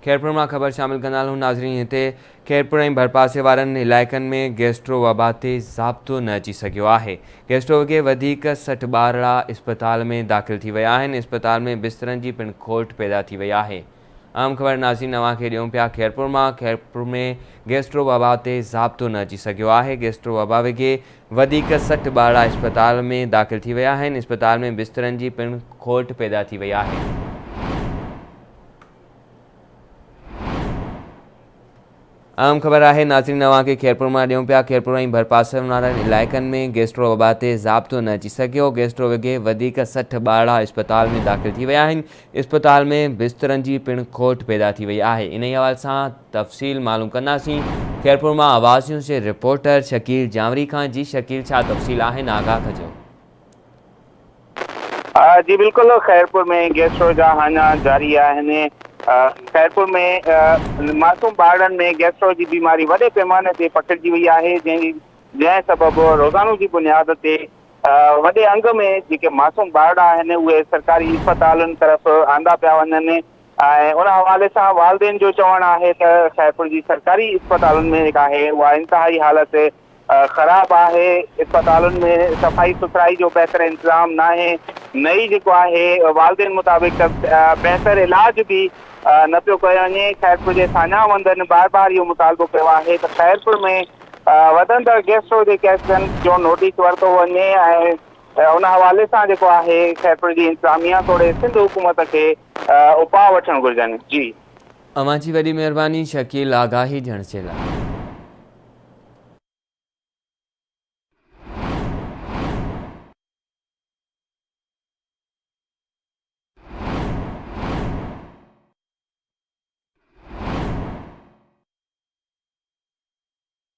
खैरपुर में खबर शामिल कंदाल हूं नाज़रीन। हिते खैरपुर ऐं भरपासे वारनि इलाइक़नि में गैस्ट्रो वबा ते ज़ाब्तो न अची सघियो आहे। गैस्ट्रो वॻे वधीक 60 ॿारड़ा इस्पताल में दाख़िल थी विया आहिनि। इस्पताल में बिस्तरनि जी पिणु खोट पैदा थी वई आहे। आम ख़बर नाज़रीन अवांखे ॾियूं पिया खैरपुर में गैस्ट्रो वबा ते ज़ाब्तो न अची सघियो आहे। गैस्ट्रो वबा वॻे वधीक 60 ॿारड़ा इस्पताल में दाख़िल थी विया आहिनि। इस्पताल में बिस्तरनि जी पिणु खोट पैदा थी वई आहे। आम ख़बर है नाज़रीन अवांखे खैरपुर में ॾियूं पिया खैरपुर ऐं भरपासे वारनि इलाइक़नि में गैस्ट्रो वबा ते ज़ाब्तो न अची सघियो। गैस्ट्रो वॻे वधीक 60 ॿारड़ा इस्पताल में दाख़िल थी विया आहिनि। इस्पताल में बिस्तरनि जी पिणु खोट पैदा थी वई आहे। इन हवाले सां तफ़सील मालूम कंदासीं खैरपुर में आवाज़ न्यूज़ के रिपोर्टर शकील जावरी खां। जी शकील, छा तफ़सील आहिनि, आगाह कजो। जी बिल्कुल, खैरपुर में गैस्ट्रो जा हाना जारी आहिनि। खैरपुर में मासूम ॿारनि में गैस्ट्रो जी बीमारी वॾे पैमाने ते पकड़जी वई आहे, जंहिं सबबि रोज़ानो जी बुनियाद ते वॾे अंग में जेके मासूम ॿारड़ा आहिनि उहे सरकारी इस्पतालुनि तरफ़ आंदा पिया वञनि। ऐं उन हवाले सां वालदेन जो चवणु आहे त खैरपुर जी सरकारी इस्पतालुनि में जेका आहे उहा इंतिहाई हालत ख़राब आहे। इस्पतालुनि में सफ़ाई सुथराई जो बहितर इंतज़ाम न आहे। नई जेको आहे वालदेन मुताबिक़ बहितर इलाज भी न पियो कयो वञे। खैरपुर जे सान्यावंदनि बार बार इहो मुतालबो कयो आहे त खैरपुर में वधंदड़ गैस्ट्रो जे केसनि जो नोटिस वरितो वञे ऐं उन हवाले सां जेको आहे खैरपुर जी इंतज़ामिया तोड़े सिंध हुकूमत खे उपाउ वठणु घुरिजनि। जी, अवां जी वॾी महिरबानी शकील, आगाही ॾियण जे लाइ।